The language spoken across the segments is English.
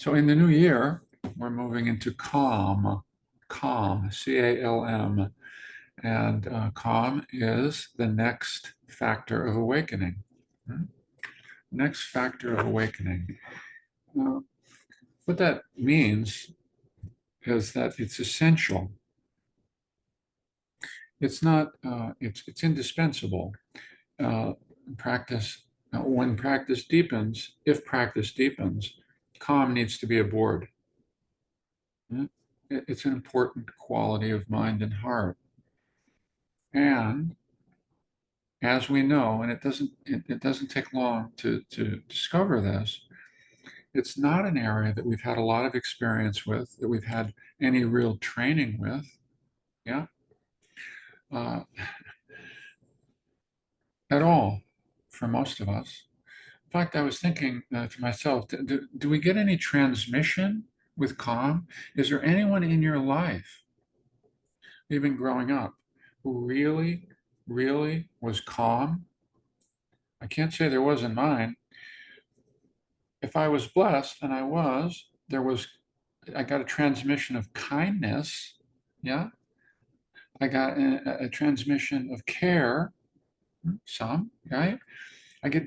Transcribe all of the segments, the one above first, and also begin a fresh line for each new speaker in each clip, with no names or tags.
So in the new year, we're moving into calm, C-A-L-M. And calm is the next factor of awakening. Next factor of awakening. What that means is that it's essential. It's not, it's indispensable. Practice, when practice deepens, if practice deepens, calm needs to be aboard. It's an important quality of mind and heart. And as we know, and it doesn't take long to discover this, it's not an area that we've had a lot of experience with, that we've had any real training with. Yeah. At all, for most of us. In fact, I was thinking to myself, do we get any transmission with calm? Is there anyone in your life, even growing up, who really, really was calm? I can't say there was in mine. If I was blessed, and I was, I got a transmission of kindness. Yeah. I got a transmission of care, some, right?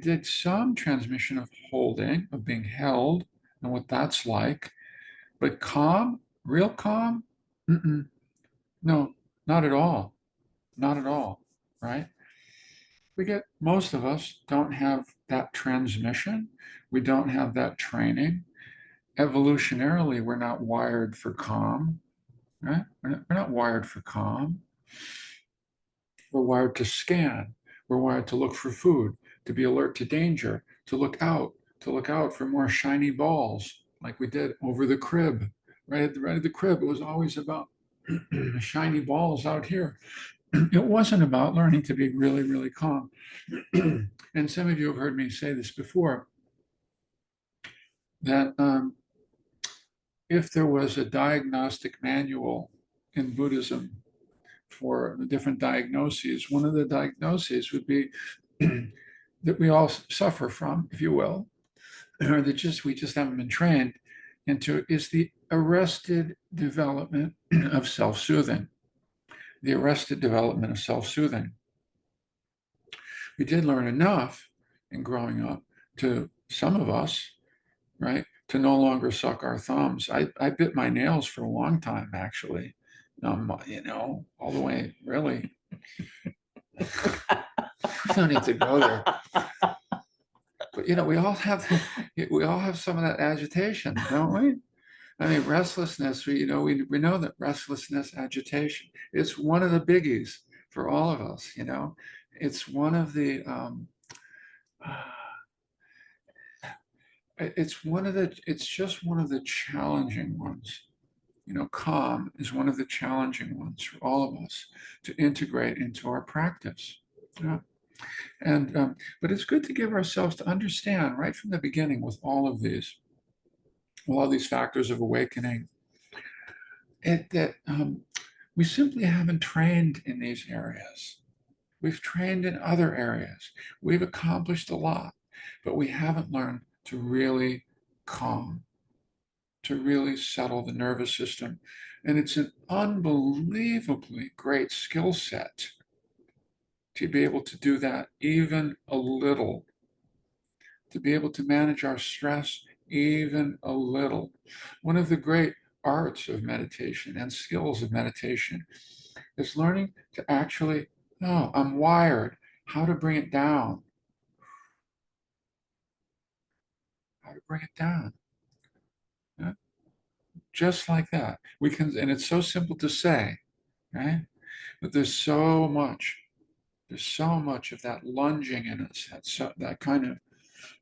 did some transmission of holding, of being held, and what that's like. But calm, real calm, no, not at all. Not at all, right? Most of us don't have that transmission. We don't have that training. Evolutionarily, we're not wired for calm, right? We're not wired for calm. We're wired to scan. We're wired to look for food, to be alert to danger, to look out for more shiny balls, like we did over the crib. Right at the crib, it was always about shiny balls out here. It wasn't about learning to be really, really calm. And some of you have heard me say this before, that if there was a diagnostic manual in Buddhism for the different diagnoses, one of the diagnoses would be that we all suffer from, if you will, or that we just haven't been trained into, is the arrested development of self-soothing. The arrested development of self-soothing. We did learn enough in growing up, to some of us, right, to no longer suck our thumbs. I bit my nails for a long time, actually. All the way, really. No need to go there. But we all have some of that agitation, don't we? I mean, restlessness. We know that restlessness, agitation, it's one of the biggies for all of us. It's one of the it's just one of the challenging ones. Calm is one of the challenging ones for all of us to integrate into our practice. Yeah. But it's good to give ourselves to understand right from the beginning with all of these factors of awakening, that we simply haven't trained in these areas. We've trained in other areas. We've accomplished a lot, but we haven't learned to really calm, to really settle the nervous system. And it's an unbelievably great skill set to be able to do that even a little, to be able to manage our stress even a little. One of the great arts of meditation and skills of meditation is learning to actually, no, I'm wired, how to bring it down. How to bring it down. Yeah? Just like that. We can, and it's so simple to say, right? But there's so much of that lunging in us, that kind of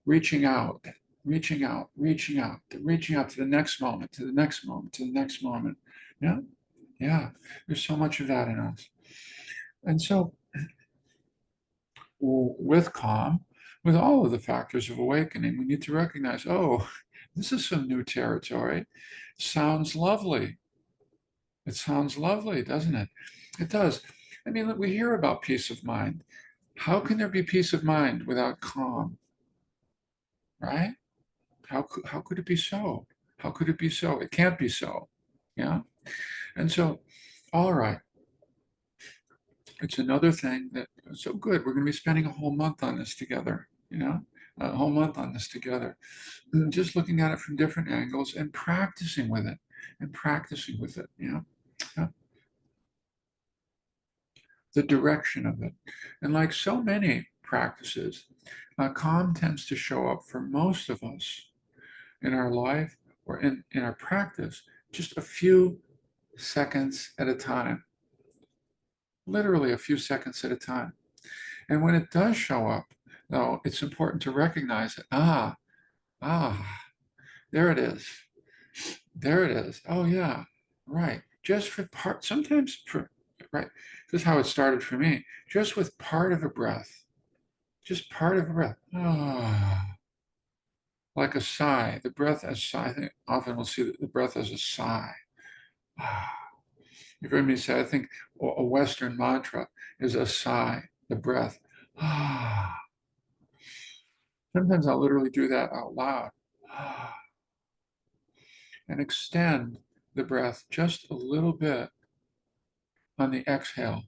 reaching out to the next moment, to the next moment, to the next moment. Yeah, yeah. There's so much of that in us. And so with calm, with all of the factors of awakening, we need to recognize, oh, this is some new territory. Sounds lovely. It sounds lovely, doesn't it? It does. I mean, look, we hear about peace of mind. How can there be peace of mind without calm? Right? How could it be so? How could it be so? It can't be so. Yeah. And so, all right, it's another thing that so good. We're going to be spending a whole month on this together, a whole month on this together, and just looking at it from different angles and practicing with it and practicing with it. Uh, the direction of it. And like so many practices, calm tends to show up for most of us in our life or in our practice just a few seconds at a time, literally a few seconds at a time. And when it does show up, though, it's important to recognize it. Ah, there it is. There it is. Oh, yeah, right. Just for part, sometimes for, right. This is how it started for me. Just with part of a breath, just part of a breath. Like a sigh. The breath as sigh. I think often we'll see the breath as a sigh. Ah. You've heard me say, I think a Western mantra is a sigh, the breath. Ah. Sometimes I'll literally do that out loud. Ah. And extend the breath just a little bit on the exhale,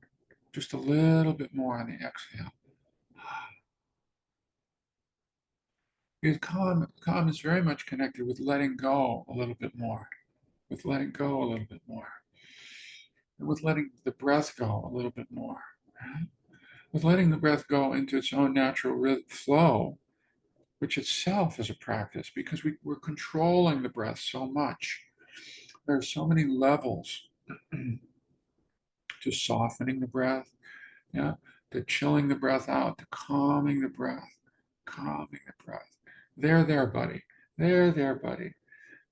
just a little bit more on the exhale. Because calm is very much connected with letting go a little bit more, with letting go a little bit more, and with letting the breath go a little bit more, right? With letting the breath go into its own natural flow, which itself is a practice because we're controlling the breath so much. There are so many levels to softening the breath, yeah, to chilling the breath out, to calming the breath, calming the breath. There, buddy. There, buddy.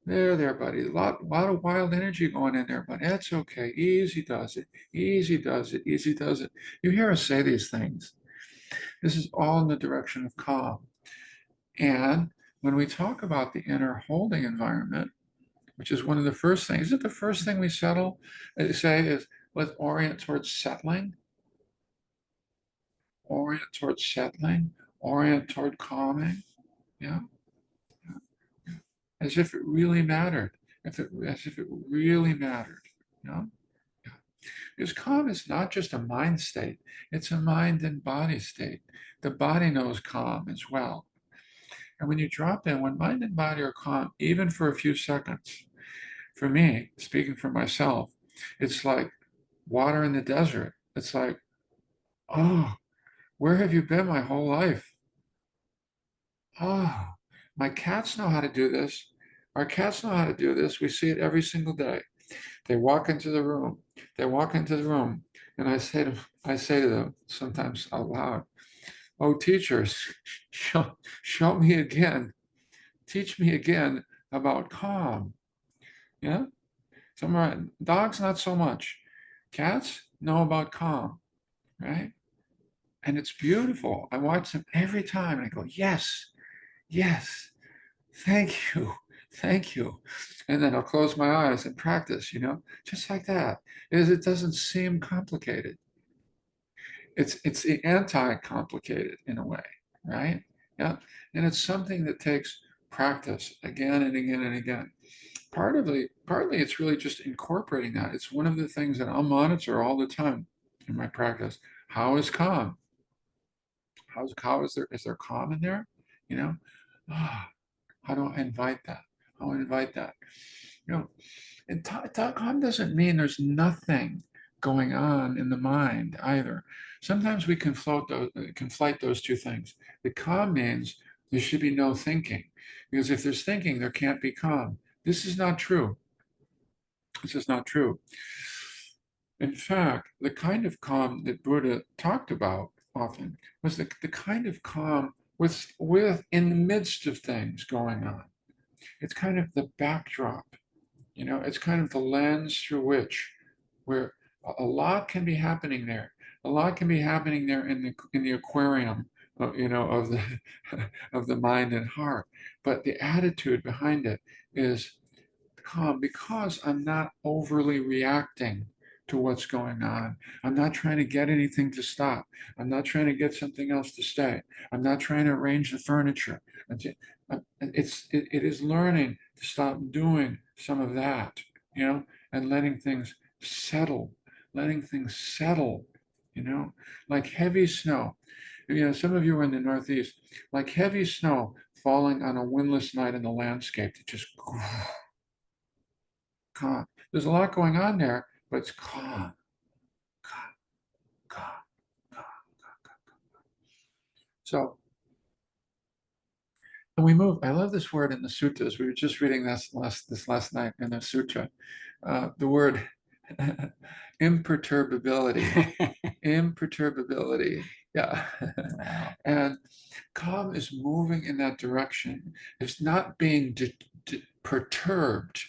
There, buddy. Lot of wild energy going in there, but that's okay. Easy does it. Easy does it. Easy does it. You hear us say these things. This is all in the direction of calm. And when we talk about the inner holding environment, which is one of the first things, isn't the first thing we say is let's orient towards settling, orient towards settling, orient toward calming. Yeah. As if it really mattered. As if it really mattered. You know? Yeah. Because calm is not just a mind state, it's a mind and body state. The body knows calm as well. And when you drop in, when mind and body are calm, even for a few seconds, for me, speaking for myself, it's like water in the desert. It's like, oh, where have you been my whole life? Oh, my cats know how to do this. Our cats know how to do this. We see it every single day. They walk into the room. They walk into the room, and I say to them sometimes out loud, "Oh, teachers, show me again. Teach me again about calm." Yeah, some dogs not so much. Cats know about calm, right? And it's beautiful. I watch them every time, and I go, "Yes, yes, thank you, thank you." And then I'll close my eyes and practice, just like that. It doesn't seem complicated. It's the anti-complicated in a way, right? Yeah. And it's something that takes practice again and again and again. Partly it's really just incorporating that. It's one of the things that I'll monitor all the time in my practice. How is calm? Is there calm in there? You know? Ah, how do I invite that? How do I invite that? You know, and calm doesn't mean there's nothing going on in the mind either. Sometimes we conflate those two things. The calm means there should be no thinking, because if there's thinking, there can't be calm. This is not true. This is not true. In fact, the kind of calm that Buddha talked about often was the kind of calm with in the midst of things going on. It's kind of the backdrop. It's kind of the lens through which where a lot can be happening there. A lot can be happening there in the aquarium of the of the mind and heart. But the attitude behind it is calm because I'm not overly reacting to what's going on. I'm not trying to get anything to stop. I'm not trying to get something else to stay. I'm not trying to arrange the furniture. It is learning to stop doing some of that, and letting things settle, you know, like heavy snow. Some of you are in the Northeast, like heavy snow falling on a windless night in the landscape that just calm. There's a lot going on there, but it's calm, calm, calm, calm, calm. So, and we move. I love this word in the suttas. We were just reading this last night in the sutra. The word imperturbability. Imperturbability. Yeah.
Wow.
And calm is moving in that direction. It's not being perturbed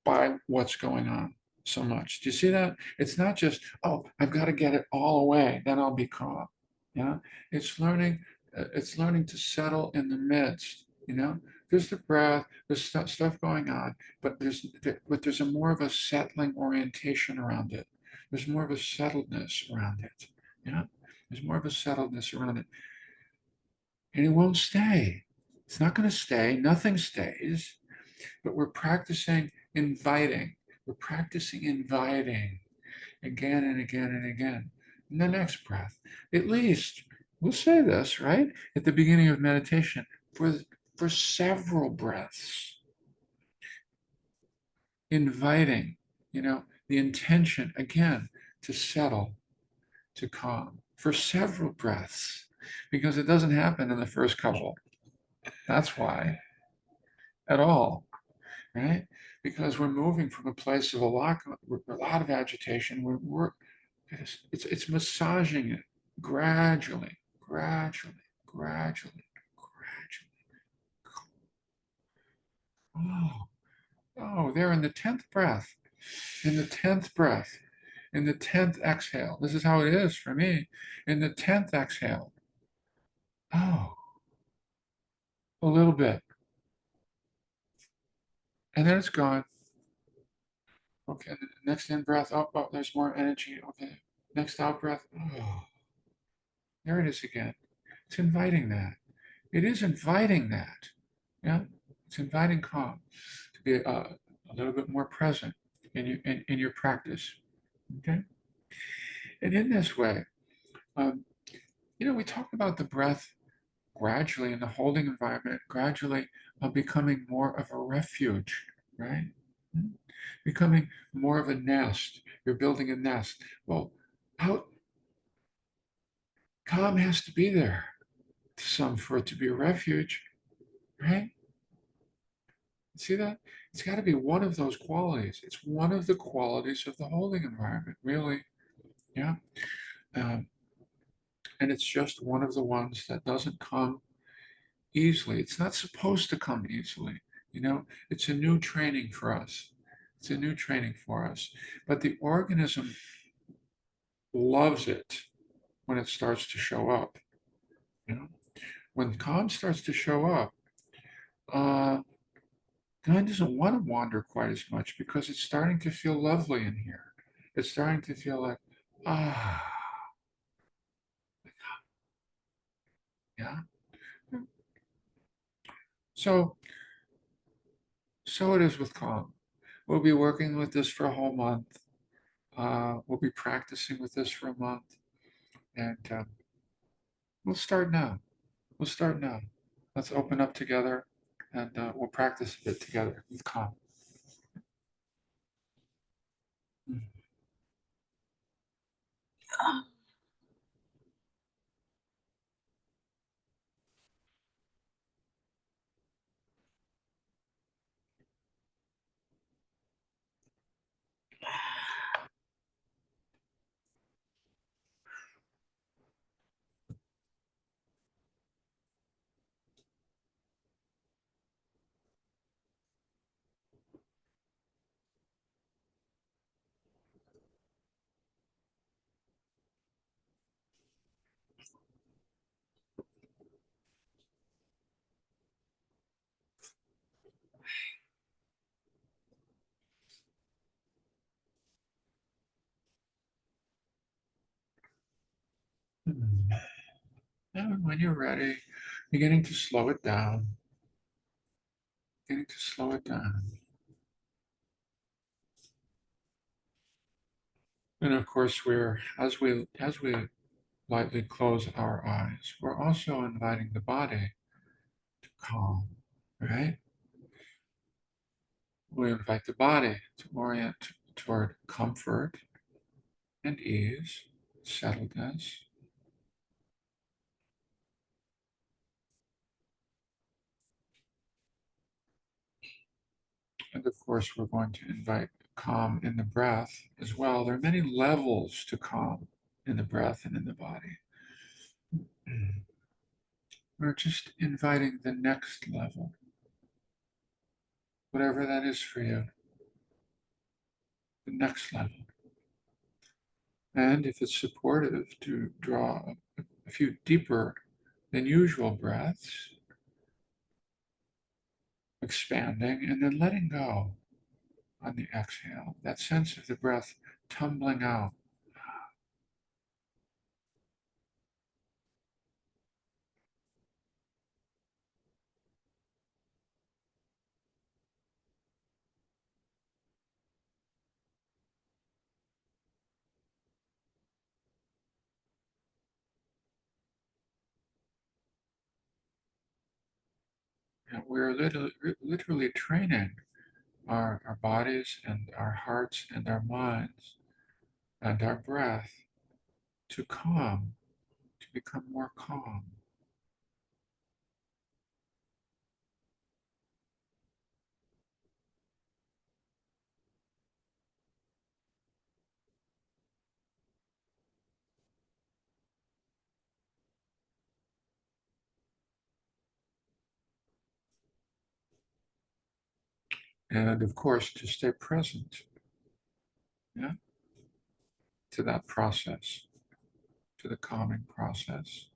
by what's going on so much. Do you see that? It's not just, oh, I've got to get it all away, then I'll be calm. Yeah. It's learning to settle in the midst, There's the breath, there's stuff going on, but there's a more of a settling orientation around it. There's more of a settledness around it. Yeah. There's more of a settledness around it. And it won't stay. It's not going to stay. Nothing stays, but we're practicing inviting. We're practicing inviting again and again and again. In the next breath, at least we'll say this, right? At the beginning of meditation, for several breaths, inviting, the intention again to settle, to calm for several breaths, because it doesn't happen in the first couple. That's why, at all. Right? Because we're moving from a place of a lot of agitation. It's massaging it gradually, gradually, gradually, gradually. Oh, oh, they're in the 10th breath, in the 10th breath, in the 10th exhale. This is how it is for me. In the 10th exhale. Oh, a little bit. And then it's gone. Okay, the next in breath. Oh, there's more energy. Okay. Next out breath. Oh, there it is again. It's inviting that. It is inviting that. Yeah. It's inviting calm to be a little bit more present in your practice. Okay. And in this way, um, we talk about the breath gradually in the holding environment, gradually becoming more of a refuge, right? Hmm? Becoming more of a nest. You're building a nest. Well, how calm has to be there to some for it to be a refuge, right? See that? It's got to be one of those qualities. It's one of the qualities of the holding environment, really. Yeah. Um, and it's just one of the ones that doesn't come easily. It's not supposed to come easily. It's a new training for us. It's a new training for us. But the organism loves it when it starts to show up. You know, when calm starts to show up, uh, mind doesn't want to wander quite as much because it's starting to feel lovely in here. It's starting to feel like, ah, yeah. So, so it is with calm. We'll be working with this for a whole month. We'll be practicing with this for a month, and we'll start now. We'll start now. Let's open up together, and we'll practice a bit together with calm. And when you're ready, beginning to slow it down. beginning to slow it down. And of course, as we lightly close our eyes, we're also inviting the body to calm, right? We invite the body to orient toward comfort and ease, settledness. And of course, we're going to invite calm in the breath as well. There are many levels to calm in the breath and in the body. We're just inviting the next level, whatever that is for you, the next level. And if it's supportive, to draw a few deeper than usual breaths, expanding and then letting go on the exhale. That sense of the breath tumbling out. And we're literally training our bodies and our hearts and our minds and our breath to calm, to become more calm. And of course, to stay present, yeah, to that process, to the calming process.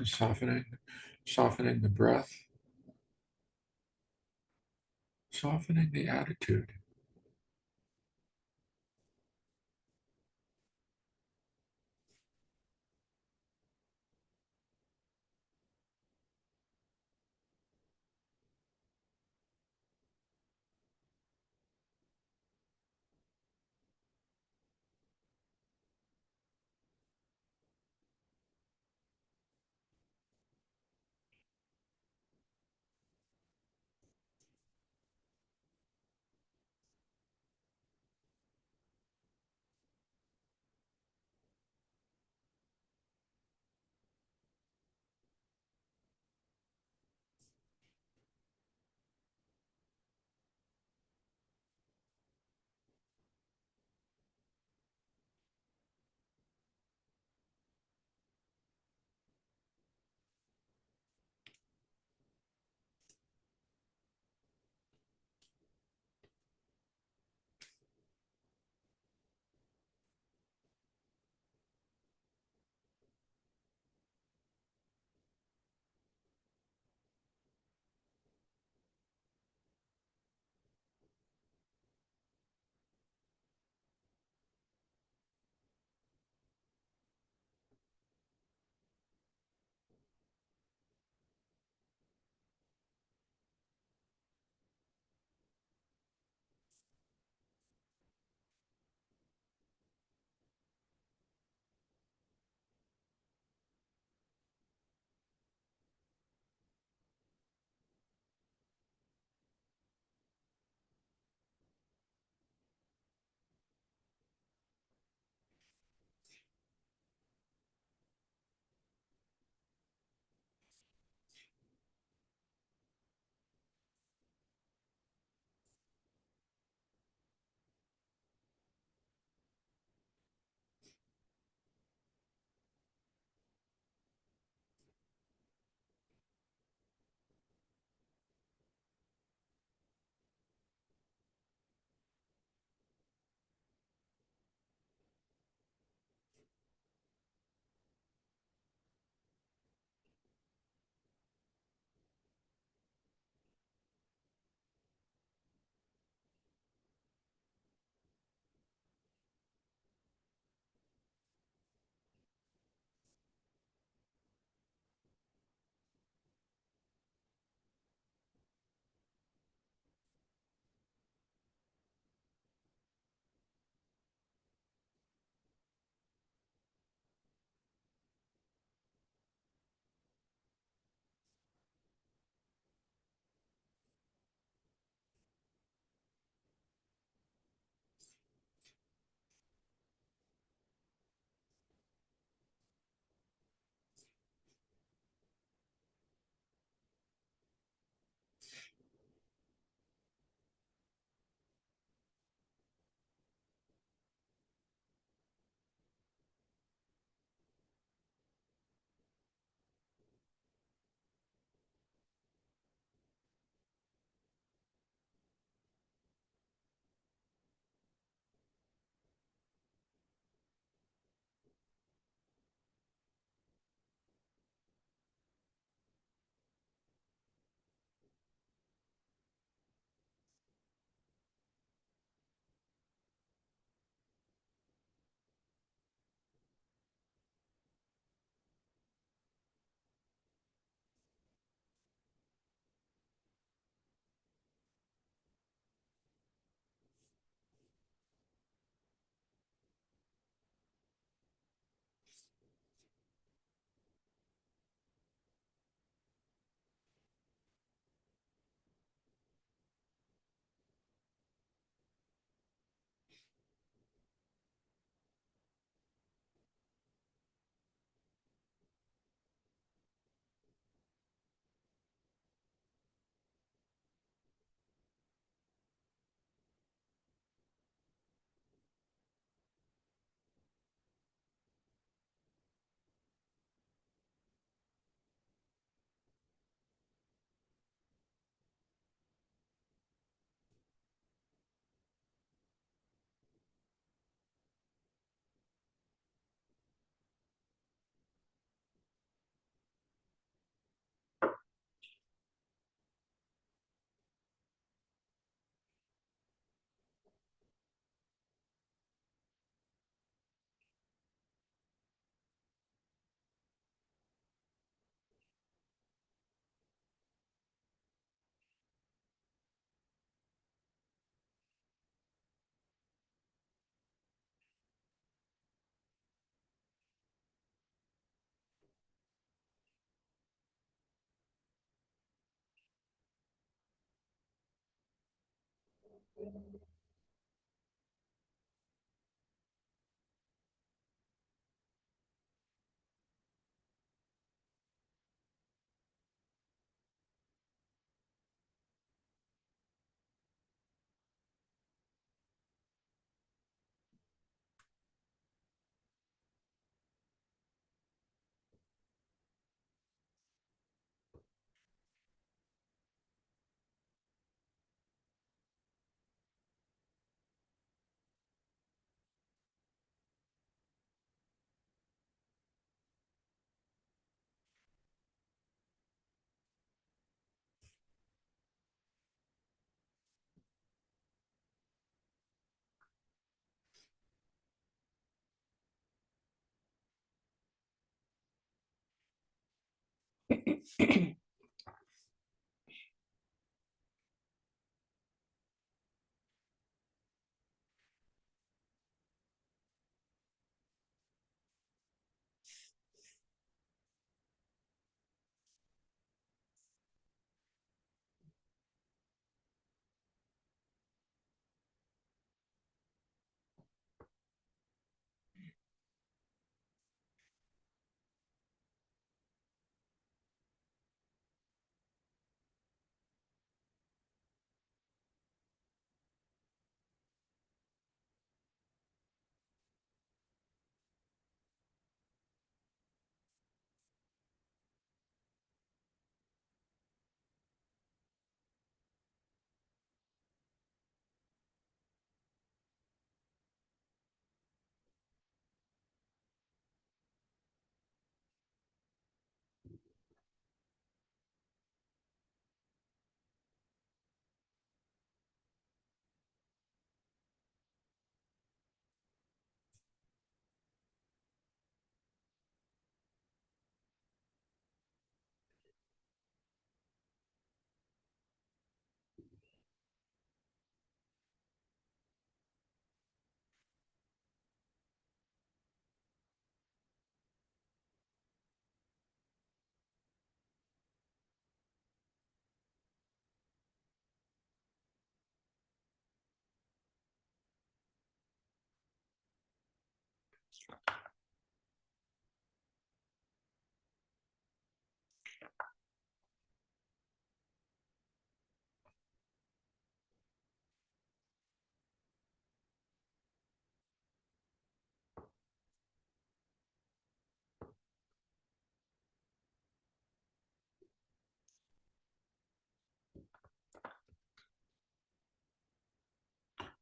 softening, softening the breath, softening the attitude.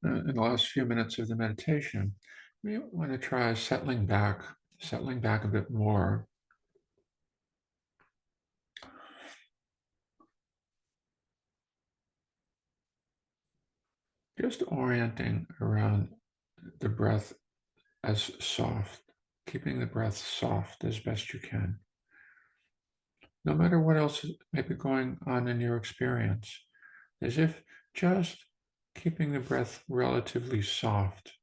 In the last few minutes of the meditation, we want to try settling back a bit more. Just orienting around the breath as soft, keeping the breath soft as best you can. No matter what else may be going on in your experience, as if just keeping the breath relatively soft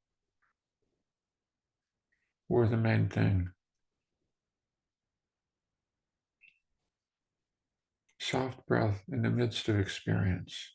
were the main thing. Soft breath in the midst of experience.